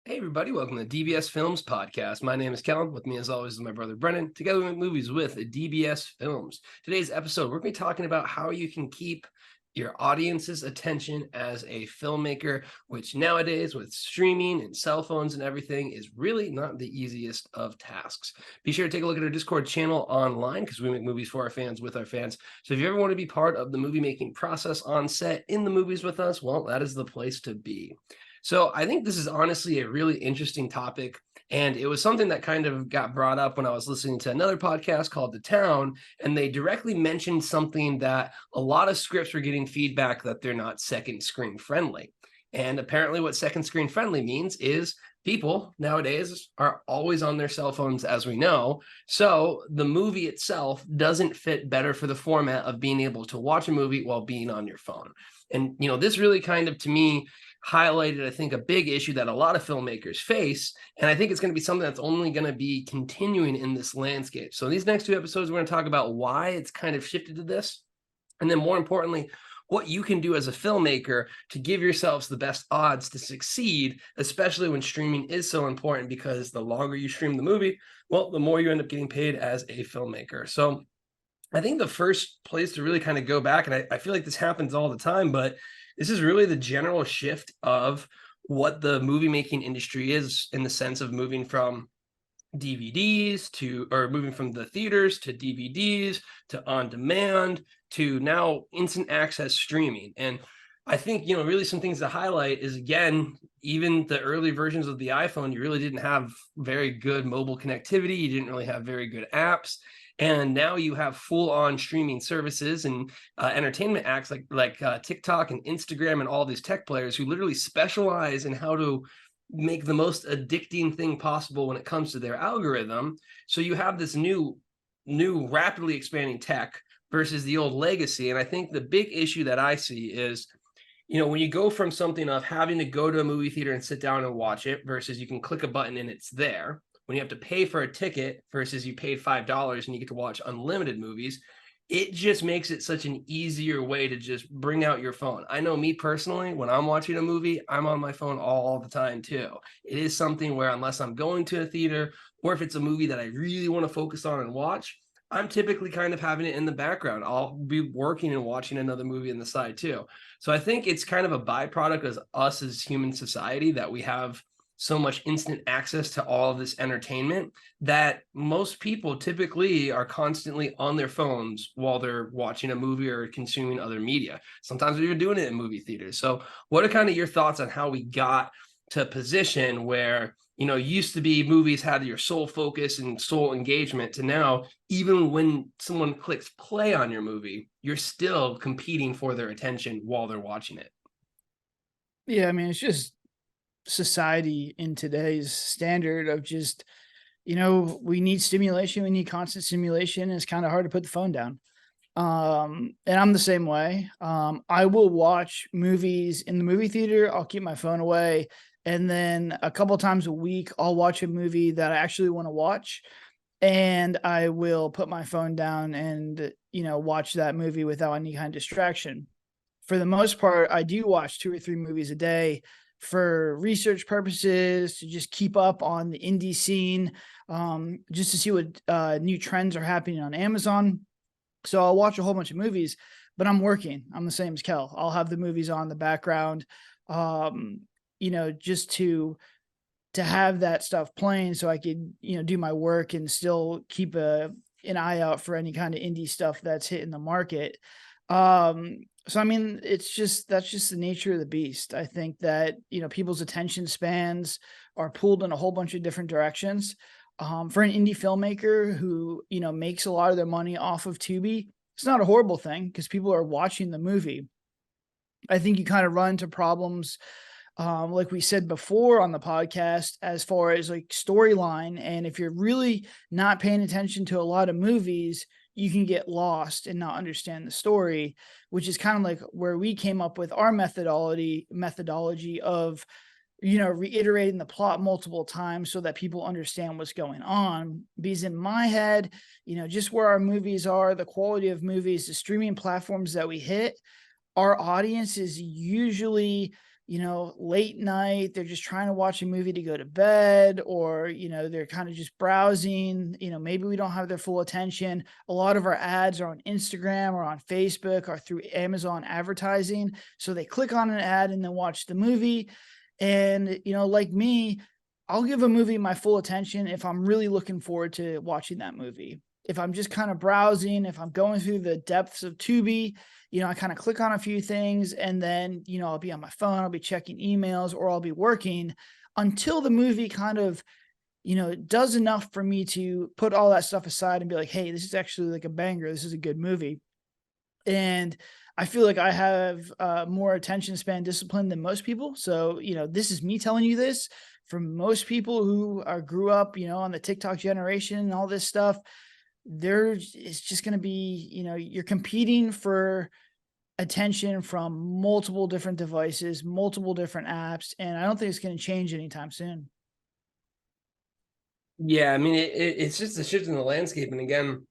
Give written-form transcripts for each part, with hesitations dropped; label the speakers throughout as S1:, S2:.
S1: Hey everybody, welcome to DBS Films Podcast. My name is Kellen. With me as always is my brother Brennan. Together we make movies with DBS Films. Today's episode, we're going to be talking about how you can keep your audience's attention as a filmmaker, which nowadays with streaming and cell phones and everything is really not the easiest of tasks. Be sure to take a look at our Discord channel online because we make movies for our fans with our fans. So if you ever want to be part of the movie making process on set in the movies with us, well, that is the place to be. So I think this is honestly a really interesting topic. And it was something that kind of got brought up when I was listening to another podcast called The Town. And they directly mentioned something that a lot of scripts were getting feedback that they're not second screen friendly. And apparently, what second screen friendly means is people nowadays are always on their cell phones, as we know. So the movie itself doesn't fit better for the format of being able to watch a movie while being on your phone. And, this really kind of, to me, highlighted, I think, a big issue that a lot of filmmakers face. And I think it's going to be something that's only going to be continuing in this landscape. So in these next two episodes, we're going to talk about why it's kind of shifted to this. And then more importantly, what you can do as a filmmaker to give yourselves the best odds to succeed, especially when streaming is so important, because the longer you stream the movie, well, the more you end up getting paid as a filmmaker. So I think the first place to really kind of go back, and I feel like this happens all the time, but this is really the general shift of what the movie making industry is, in the sense of moving from DVDs or moving from the theaters to DVDs to on demand to now instant access streaming. And I think, really some things to highlight is, again, even the early versions of the iPhone, you really didn't have very good mobile connectivity. You didn't really have very good apps. And now you have full-on streaming services and entertainment acts like TikTok and Instagram and all these tech players who literally specialize in how to make the most addicting thing possible when it comes to their algorithm. So you have this new rapidly expanding tech versus the old legacy. And I think the big issue that I see is, when you go from something of having to go to a movie theater and sit down and watch it versus you can click a button and it's there, when you have to pay for a ticket versus you paid $5 and you get to watch unlimited movies, it just makes it such an easier way to just bring out your phone. I know me personally, when I'm watching a movie, I'm on my phone all the time too. It is something where, unless I'm going to a theater or if it's a movie that I really want to focus on and watch, I'm typically kind of having it in the background. I'll be working and watching another movie on the side too. So I think it's kind of a byproduct of us as human society that we have so much instant access to all of this entertainment that most people typically are constantly on their phones while they're watching a movie or consuming other media. Sometimes we're even doing it in movie theaters. So what are kind of your thoughts on how we got to a position where, used to be movies had your sole focus and sole engagement, to now, even when someone clicks play on your movie, you're still competing for their attention while they're watching it?
S2: Yeah, I mean, it's just society in today's standard of just, we need stimulation, we need constant stimulation. It's kind of hard to put the phone down. And I'm the same way. I will watch movies in the movie theater, I'll keep my phone away, and then a couple times a week I'll watch a movie that I actually want to watch, and I will put my phone down and, watch that movie without any kind of distraction. For the most part, I do watch 2 or 3 movies a day for research purposes, to just keep up on the indie scene, just to see what new trends are happening on Amazon. So I'll watch a whole bunch of movies, but I'm working. I'm the same as Kel. I'll have the movies on in the background, just to have that stuff playing so I could, do my work and still keep an eye out for any kind of indie stuff that's hitting the market. So I mean, that's just the nature of the beast. I think that, people's attention spans are pulled in a whole bunch of different directions. For an indie filmmaker who, makes a lot of their money off of Tubi, it's not a horrible thing because people are watching the movie. I think you kind of run into problems, like we said before on the podcast, as far as like storyline. And if you're really not paying attention to a lot of movies, you can get lost and not understand the story, which is kind of like where we came up with our methodology of, reiterating the plot multiple times so that people understand what's going on. Because in my head, just where our movies are, the quality of movies, the streaming platforms that we hit, our audience is usually late night, they're just trying to watch a movie to go to bed, or, they're kind of just browsing, maybe we don't have their full attention. A lot of our ads are on Instagram or on Facebook or through Amazon advertising. So they click on an ad and then watch the movie. And, like me, I'll give a movie my full attention if I'm really looking forward to watching that movie. If I'm just kind of browsing, if I'm going through the depths of Tubi, I kind of click on a few things, and then, I'll be on my phone, I'll be checking emails, or I'll be working until the movie kind of, does enough for me to put all that stuff aside and be like, hey, this is actually like a banger. This is a good movie. And I feel like I have more attention span discipline than most people. So, this is me telling you this. From most people who grew up, on the TikTok generation and all this stuff, it's just going to be, you're competing for attention from multiple different devices, multiple different apps, and I don't think it's going to change anytime soon.
S1: Yeah, I mean, it's just a shift in the landscape. And again,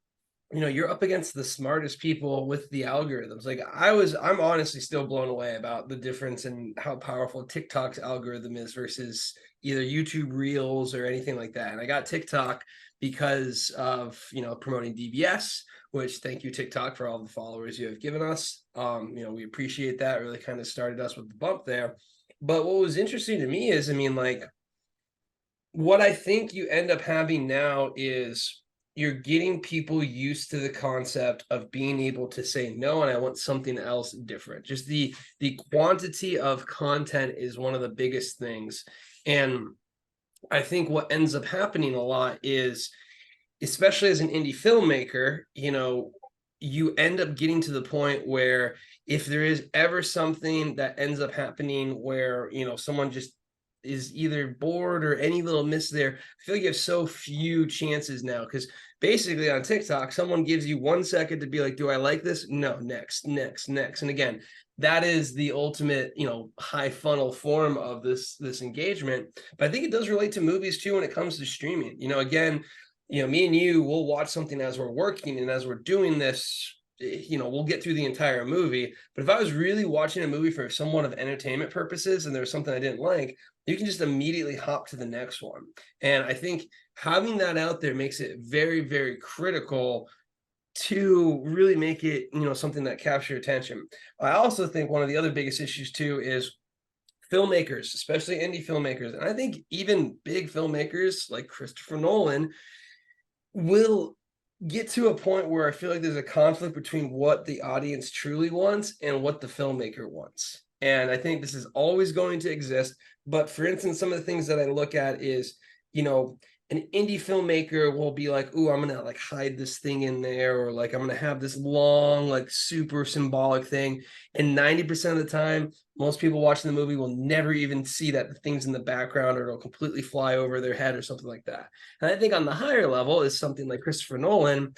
S1: you're up against the smartest people with the algorithms. Like I'm honestly still blown away about the difference in how powerful TikTok's algorithm is versus either YouTube Reels or anything like that. And I got TikTok because of, promoting DBS, which, thank you, TikTok, for all the followers you have given us. We appreciate that. Really kind of started us with the bump there. But what was interesting to me is, I mean, like, what I think you end up having now is you're getting people used to the concept of being able to say no, and I want something else different. Just the quantity of content is one of the biggest things. And I think what ends up happening a lot is, especially as an indie filmmaker, you end up getting to the point where if there is ever something that ends up happening where, someone just is either bored or any little miss there, I feel like you have so few chances now, because basically on TikTok, someone gives you 1 second to be like, do I like this? No, next, next, next. And again, that is the ultimate, high funnel form of this engagement. But I think it does relate to movies too when it comes to streaming. Again, me and you will watch something as we're working, and as we're doing this, we'll get through the entire movie. But if I was really watching a movie for somewhat of entertainment purposes and there was something I didn't like, you can just immediately hop to the next one. And I think having that out there makes it very, very critical to really make it, something that captures your attention. I also think one of the other biggest issues too is filmmakers, especially indie filmmakers, and I think even big filmmakers like Christopher Nolan, will get to a point where I feel like there's a conflict between what the audience truly wants and what the filmmaker wants. And I think this is always going to exist. But for instance, some of the things that I look at is, an indie filmmaker will be like, "Ooh, I'm gonna like hide this thing in there," or like, "I'm gonna have this long, like super symbolic thing." And 90% of the time, most people watching the movie will never even see that the thing's in the background, or it'll completely fly over their head or something like that. And I think on the higher level is something like Christopher Nolan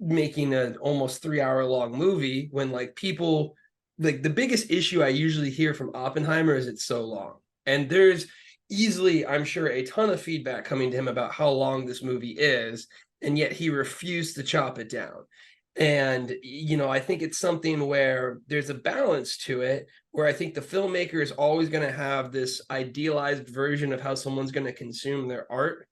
S1: making an almost 3 hour long movie, when like people, like, the biggest issue I usually hear from Oppenheimer is it's so long. And there's easily, I'm sure, a ton of feedback coming to him about how long this movie is, and yet he refused to chop it down. And, I think it's something where there's a balance to it, where I think the filmmaker is always going to have this idealized version of how someone's going to consume their art,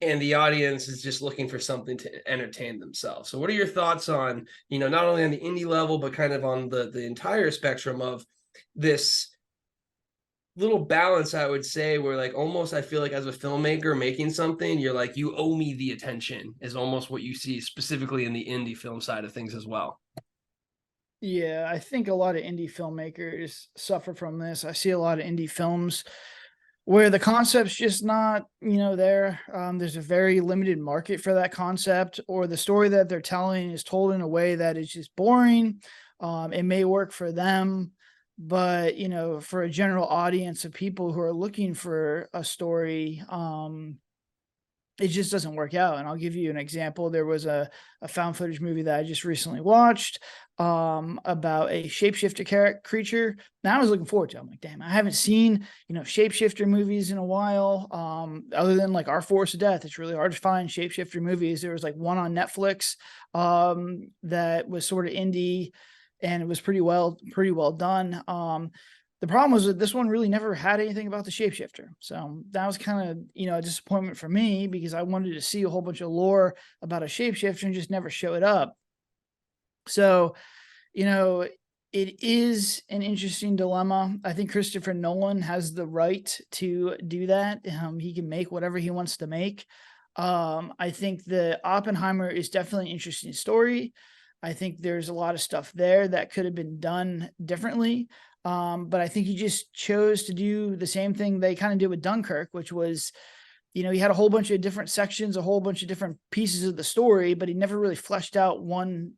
S1: and the audience is just looking for something to entertain themselves. So what are your thoughts on, not only on the indie level, but kind of on the entire spectrum of this little balance, I would say, where like almost I feel like as a filmmaker making something, you're like, you owe me the attention, is almost what you see specifically in the indie film side of things as well.
S2: Yeah, I think a lot of indie filmmakers suffer from this. I see a lot of indie films where the concept's just not, there. There's a very limited market for that concept, or the story that they're telling is told in a way that is just boring. It may work for them, but, for a general audience of people who are looking for a story, it just doesn't work out. And I'll give you an example. There was a found footage movie that I just recently watched about a shapeshifter creature. Now I was looking forward to it. I'm like, damn, I haven't seen, shapeshifter movies in a while. Other than like Our Force of Death. It's really hard to find shapeshifter movies. There was like one on Netflix that was sort of indie, and it was pretty well done. The problem was that this one really never had anything about the shapeshifter. So that was kind of, a disappointment for me, because I wanted to see a whole bunch of lore about a shapeshifter and just never showed up. So, it is an interesting dilemma. I think Christopher Nolan has the right to do that. He can make whatever he wants to make. I think the Oppenheimer is definitely an interesting story. I think there's a lot of stuff there that could have been done differently. But I think he just chose to do the same thing they kind of did with Dunkirk, which was, he had a whole bunch of different sections, a whole bunch of different pieces of the story, but he never really fleshed out one,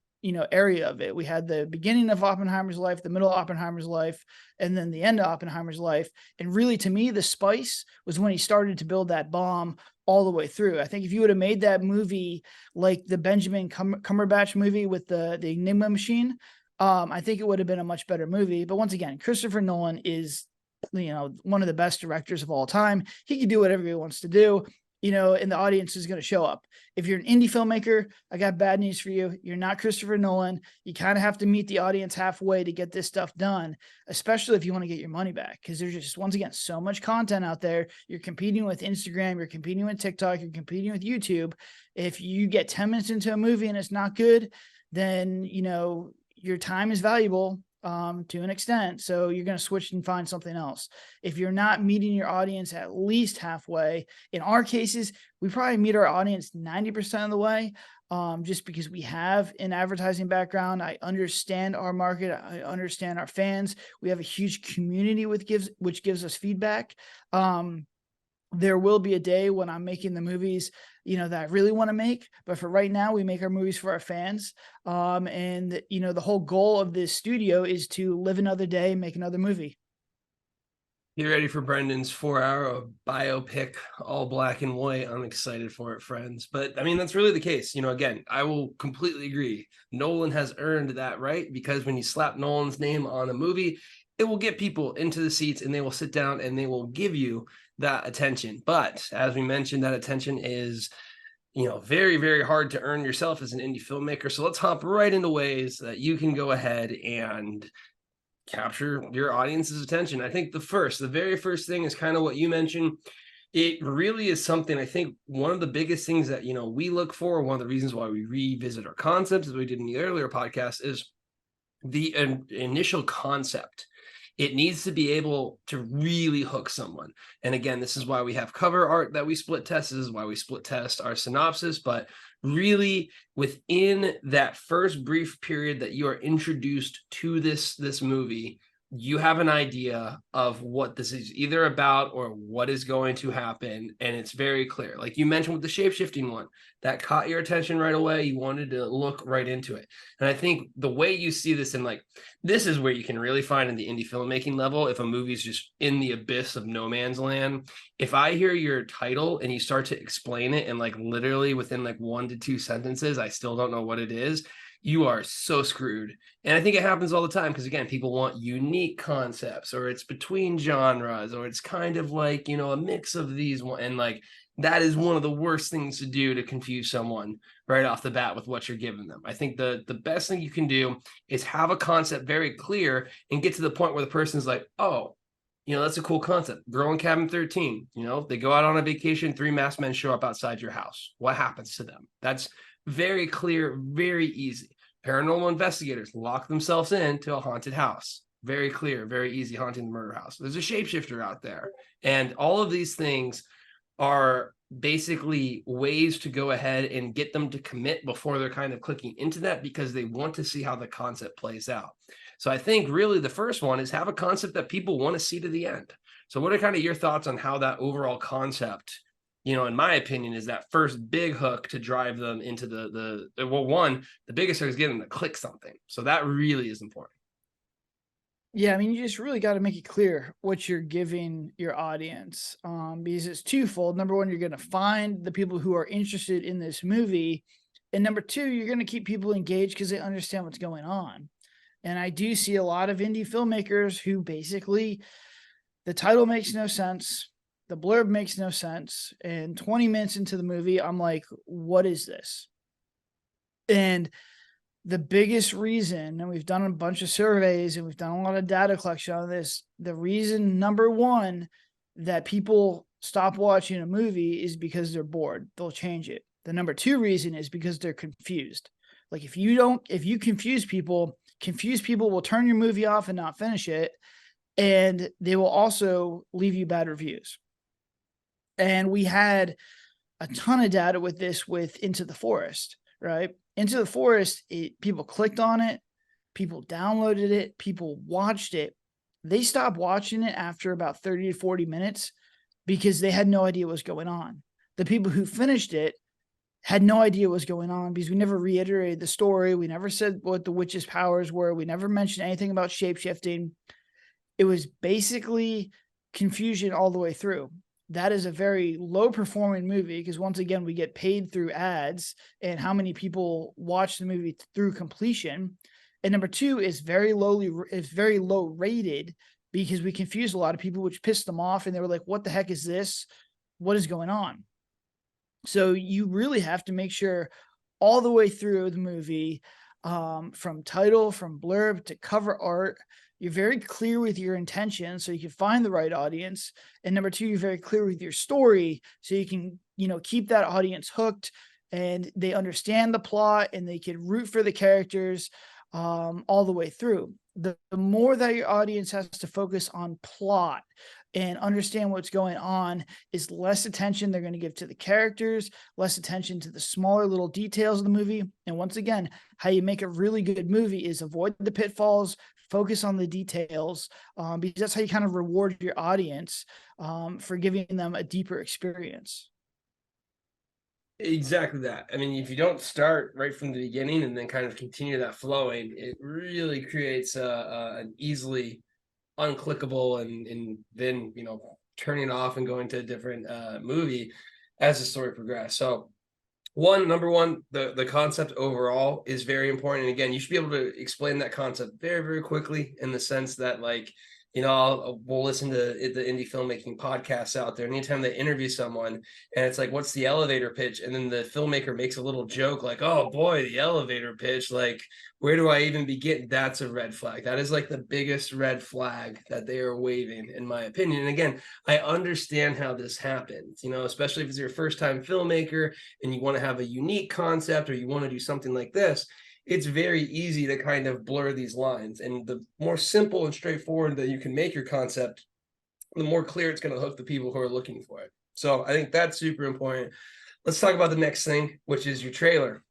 S2: area of it. We had the beginning of Oppenheimer's life, the middle of Oppenheimer's life, and then the end of Oppenheimer's life. And really, to me, the spice was when he started to build that bomb all the way through. I think if you would have made that movie like the Benjamin Cumberbatch movie with the Enigma machine, I think it would have been a much better movie. But once again, Christopher Nolan is, one of the best directors of all time. He can do whatever he wants to do, and the audience is going to show up. If you're an indie filmmaker, I got bad news for you. You're not Christopher Nolan. You kind of have to meet the audience halfway to get this stuff done, especially if you want to get your money back. Because there's just, once again, so much content out there. You're competing with Instagram. You're competing with TikTok. You're competing with YouTube. If you get 10 minutes into a movie and it's not good, then, your time is valuable to an extent. So you're going to switch and find something else. If you're not meeting your audience at least halfway, in our cases, we probably meet our audience 90% of the way, just because we have an advertising background. I understand our market. I understand our fans. We have a huge community which gives us feedback. There will be a day when I'm making the movies, that I really want to make. But for right now, we make our movies for our fans. And, the whole goal of this studio is to live another day, make another movie.
S1: Get ready for Brendan's 4-hour biopic, all black and white. I'm excited for it, friends. But I mean, that's really the case. Again, I will completely agree. Nolan has earned that right, because when you slap Nolan's name on a movie, it will get people into the seats and they will sit down and they will give you that attention. But as we mentioned, that attention is, very, very hard to earn yourself as an indie filmmaker. So let's hop right into ways that you can go ahead and capture your audience's attention. I think the very first thing is kind of what you mentioned. It really is something, I think one of the biggest things that, we look for, one of the reasons why we revisit our concepts, as we did in the earlier podcast, is the initial concept. It needs to be able to really hook someone. And again, this is why we have cover art that we split test. This is why we split test our synopsis. But really, within that first brief period that you are introduced to this movie, you have an idea of what this is either about or what is going to happen. And it's very clear. Like you mentioned with the shape-shifting one, that caught your attention right away. You wanted to look right into it. And I think the way you see this, and like, this is where you can really find in the indie filmmaking level, if a movie's just in the abyss of no man's land. If I hear your title and you start to explain it, and like literally within like 1 to 2 sentences, I still don't know what it is, you are so screwed. And I think it happens all the time because, again, people want unique concepts, or it's between genres, or it's kind of like, a mix of these. And like, that is one of the worst things to do to confuse someone right off the bat with what you're giving them. I think the best thing you can do is have a concept very clear and get to the point where the person's like, oh, that's a cool concept. Girl in Cabin 13, they go out on a vacation, 3 masked men show up outside your house. What happens to them? That's very clear, very easy. Paranormal investigators lock themselves into a haunted house. Very clear, very easy, haunting the murder house. There's a shapeshifter out there. And all of these things are basically ways to go ahead and get them to commit before they're kind of clicking into that, because they want to see how the concept plays out. So I think really the first one is have a concept that people want to see to the end. So what are kind of your thoughts on how that overall concept, in my opinion, is that first big hook to drive them into the biggest hook is getting them to click something. So that really is important.
S2: Yeah, I mean, you just really got to make it clear what you're giving your audience, because it's twofold. Number one, you're going to find the people who are interested in this movie. And number two, you're going to keep people engaged because they understand what's going on. And I do see a lot of indie filmmakers who basically, the title makes no sense, the blurb makes no sense, and 20 minutes into the movie, I'm like, what is this? And the biggest reason, and we've done a bunch of surveys and we've done a lot of data collection on this, the reason number one that people stop watching a movie is because they're bored. They'll change it. The number two reason is because they're confused. Like if you confuse people will turn your movie off and not finish it. And they will also leave you bad reviews. And we had a ton of data with this with Into the Forest, right? Into the Forest, people clicked on it, people downloaded it, people watched it. They stopped watching it after about 30 to 40 minutes because they had no idea what was going on. The people who finished it had no idea what was going on because we never reiterated the story. We never said what the witch's powers were. We never mentioned anything about shapeshifting. It was basically confusion all the way through. That is a very low performing movie because once again, we get paid through ads and how many people watch the movie through completion. And number two is very low rated because we confused a lot of people, which pissed them off. And they were like, what the heck is this? What is going on? So you really have to make sure all the way through the movie, from title, from blurb to cover art, you're very clear with your intention so you can find the right audience. And number two, you're very clear with your story so you can, keep that audience hooked and they understand the plot and they can root for the characters all the way through. The more that your audience has to focus on plot and understand what's going on is less attention they're going to give to the characters, less attention to the smaller little details of the movie. And once again, how you make a really good movie is avoid the pitfalls, focus on the details, because that's how you kind of reward your audience for giving them a deeper experience.
S1: Exactly that. I mean, if you don't start right from the beginning and then kind of continue that flowing, it really creates an easily unclickable and then turning off and going to a different movie as the story progresses. So number one, the concept overall is very important. And again, you should be able to explain that concept very, very quickly in the sense that we'll listen to the indie filmmaking podcasts out there. Anytime they interview someone and it's like, what's the elevator pitch? And then the filmmaker makes a little joke like, oh boy, the elevator pitch, like, where do I even begin? That's a red flag. That is like the biggest red flag that they are waving, in my opinion. And again, I understand how this happens, especially if it's your first time filmmaker and you want to have a unique concept or you want to do something like this. It's very easy to kind of blur these lines. And the more simple and straightforward that you can make your concept, the more clear it's going to hook the people who are looking for it. So I think that's super important. Let's talk about the next thing, which is your trailer.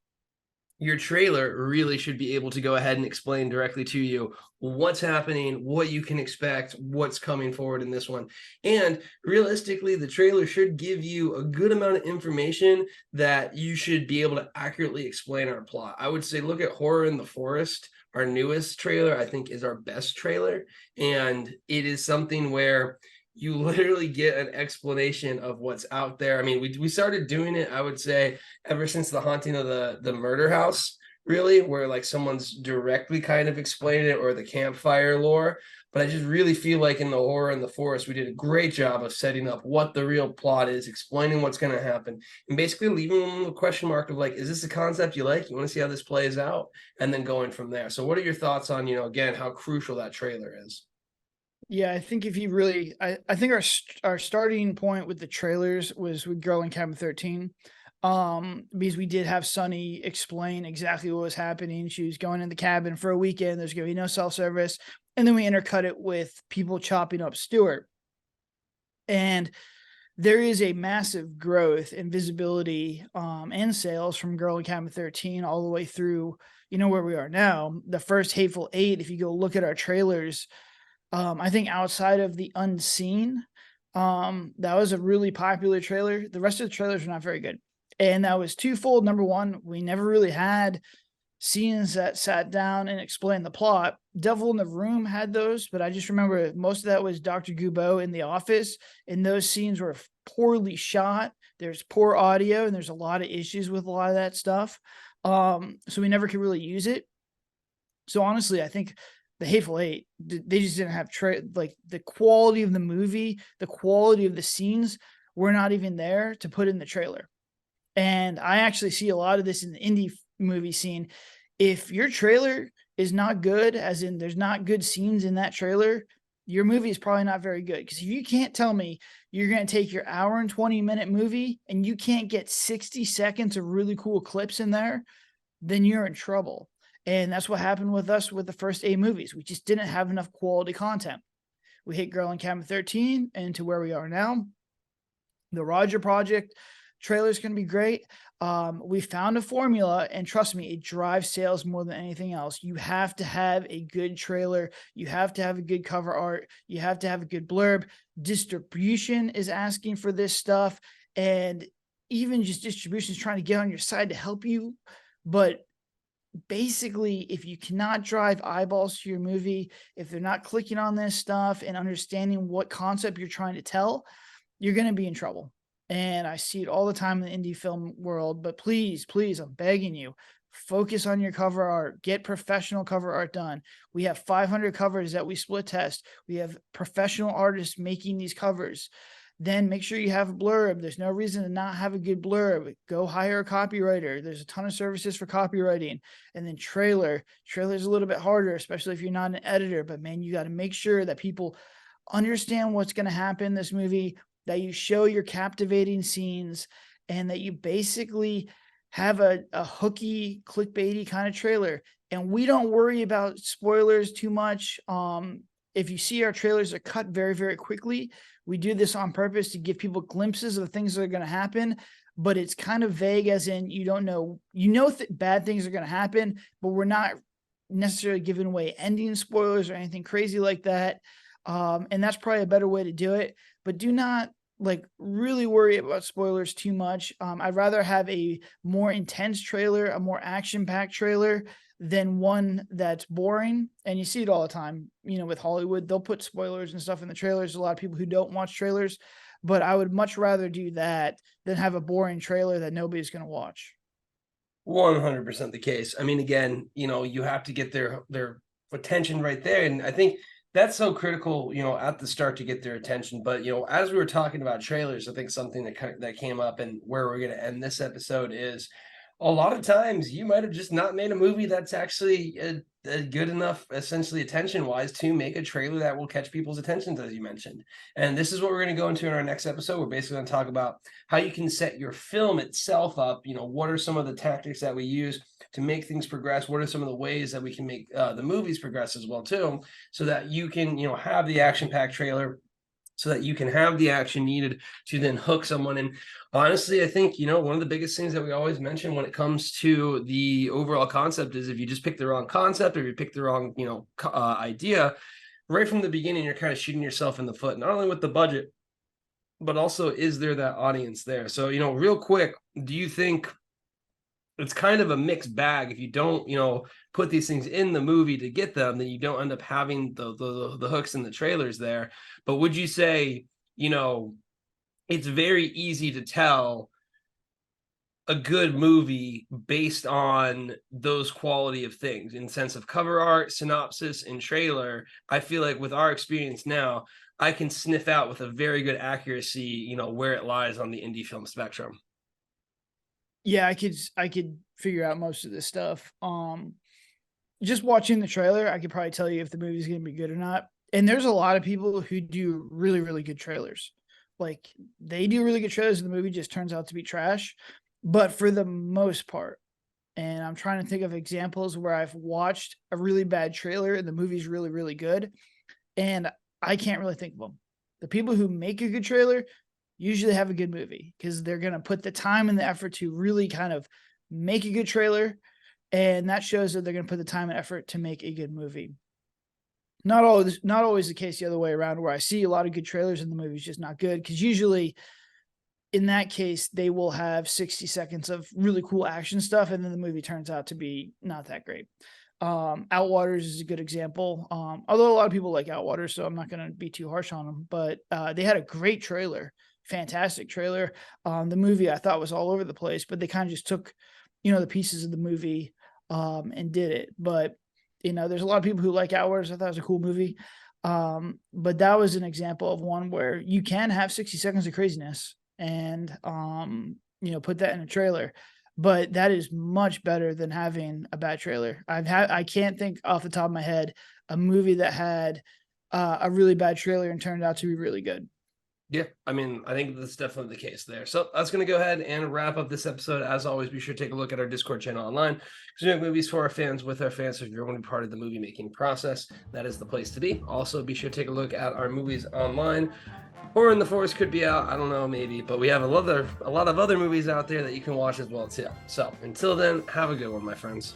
S1: Your trailer really should be able to go ahead and explain directly to you what's happening, what you can expect, what's coming forward in this one. And realistically, the trailer should give you a good amount of information that you should be able to accurately explain our plot. I would say look at Horror in the Forest. Our newest trailer, I think, is our best trailer. And it is something where you literally get an explanation of what's out there. I mean, we started doing it, I would say, ever since the haunting of the murder house, really, where like someone's directly kind of explaining it, or the campfire lore. But I just really feel like in the Horror in the Forest, we did a great job of setting up what the real plot is, explaining what's going to happen, and basically leaving them the question mark of like, is this a concept you like? You want to see how this plays out? And then going from there. So what are your thoughts on, again, how crucial that trailer is?
S2: Yeah, I think if you really, I think our starting point with the trailers was with Girl in Cabin 13, because we did have Sunny explain exactly what was happening. She was going in the cabin for a weekend. There's going to be no self-service, and then we intercut it with people chopping up Stuart, and there is a massive growth in visibility and sales from Girl in Cabin 13 all the way through, where we are now. The first Hateful Eight, if you go look at our trailers. I think outside of The Unseen, that was a really popular trailer. The rest of the trailers were not very good. And that was twofold. Number one, we never really had scenes that sat down and explained the plot. Devil in the Room had those, but I just remember most of that was Dr. Goubeau in the office, and those scenes were poorly shot. There's poor audio, and there's a lot of issues with a lot of that stuff. So we never could really use it. So honestly, I think the Hateful Eight, they just didn't have like the quality of the movie, the quality of the scenes were not even there to put in the trailer. And I actually see a lot of this in the indie movie scene. if your trailer is not good, as in there's not good scenes in that trailer, your movie is probably not very good. Because if you can't tell me you're going to take your hour and 20-minute movie and you can't get 60 seconds of really cool clips in there, then you're in trouble. And that's what happened with us with the first 8 movies. We just didn't have enough quality content. We hit Girl in Cabin 13 and to where we are now. The Roger Project trailer is going to be great. We found a formula, and trust me, it drives sales more than anything else. You have to have a good trailer. You have to have a good cover art. You have to have a good blurb. Distribution is asking for this stuff, and even just distribution is trying to get on your side to help you. But basically, if you cannot drive eyeballs to your movie, if they're not clicking on this stuff and understanding what concept you're trying to tell, you're going to be in trouble. And I see it all the time in the indie film world, but please, please, I'm begging you, focus on your cover art, get professional cover art done. We have 500 covers that we split test. We have professional artists making these covers. Then make sure you have a blurb. There's no reason to not have a good blurb. Go hire a copywriter. There's a ton of services for copywriting. And then trailer. Trailer is a little bit harder, especially if you're not an editor. But man, you got to make sure that people understand what's going to happen in this movie, that you show your captivating scenes, and that you basically have a hooky, clickbaity kind of trailer. And we don't worry about spoilers too much. If you see our trailers are cut very, very quickly, we do this on purpose to give people glimpses of the things that are going to happen, but it's kind of vague, as in you don't know, bad things are going to happen, but we're not necessarily giving away ending spoilers or anything crazy like that. And that's probably a better way to do it, but do not really worry about spoilers too much. I'd rather have a more intense trailer, a more action-packed trailer, than one that's boring. And you see it all the time, with Hollywood, they'll put spoilers and stuff in the trailers. A lot of people who don't watch trailers, but I would much rather do that than have a boring trailer that nobody's going to watch.
S1: 100% the case. I mean, again, you have to get their attention right there. And I think that's so critical, at the start to get their attention. But, as we were talking about trailers, I think something that came up and where we're going to end this episode is a lot of times you might have just not made a movie that's actually a good enough, essentially attention wise, to make a trailer that will catch people's attention, as you mentioned. And this is what we're going to go into in our next episode. We're basically going to talk about how you can set your film itself up. What are some of the tactics that we use to make things progress? What are some of the ways that we can make the movies progress as well too, so that you can have the action-packed trailer, so that you can have the action needed to then hook someone. And honestly, I think, one of the biggest things that we always mention when it comes to the overall concept is if you just pick the wrong concept, or if you pick the wrong, idea right from the beginning, you're kind of shooting yourself in the foot, not only with the budget, but also, is there that audience there? So, real quick, do you think it's kind of a mixed bag? If you don't, put these things in the movie to get them, then you don't end up having the hooks and the trailers there. But would you say, it's very easy to tell a good movie based on those quality of things in sense of cover art, synopsis, and trailer? I feel like with our experience now, I can sniff out with a very good accuracy, where it lies on the indie film spectrum.
S2: Yeah, I could figure out most of this stuff. Just watching the trailer, I could probably tell you if the movie's going to be good or not. And there's a lot of people who do really, really good trailers. Like, they do really good trailers and the movie just turns out to be trash. But for the most part, and I'm trying to think of examples where I've watched a really bad trailer and the movie's really, really good, and I can't really think of them. The people who make a good trailer usually have a good movie, because they're going to put the time and the effort to really kind of make a good trailer. And that shows that they're going to put the time and effort to make a good movie. Not always the case the other way around, where I see a lot of good trailers and the movie's just not good. Because usually in that case, they will have 60 seconds of really cool action stuff, and then the movie turns out to be not that great. Outwaters is a good example. Although a lot of people like Outwaters, so I'm not going to be too harsh on them, but they had a great trailer, fantastic trailer. The movie I thought was all over the place, but they kind of just took, the pieces of the movie and did it. But, there's a lot of people who like Outwaters. I thought it was a cool movie. But that was an example of one where you can have 60 seconds of craziness and, put that in a trailer. but that is much better than having a bad trailer. I can't think off the top of my head a movie that had a really bad trailer and turned out to be really good.
S1: Yeah, I mean, I think that's definitely the case there. So that's going to go ahead and wrap up this episode. As always, be sure to take a look at our Discord channel online, because we make movies for our fans, with our fans. So if you're going to be part of the movie making process, that is the place to be. Also, be sure to take a look at our movies online. Or in the Forest could be out, I don't know, maybe, but we have a lot of other movies out there that you can watch as well too. So until then, have a good one, my friends.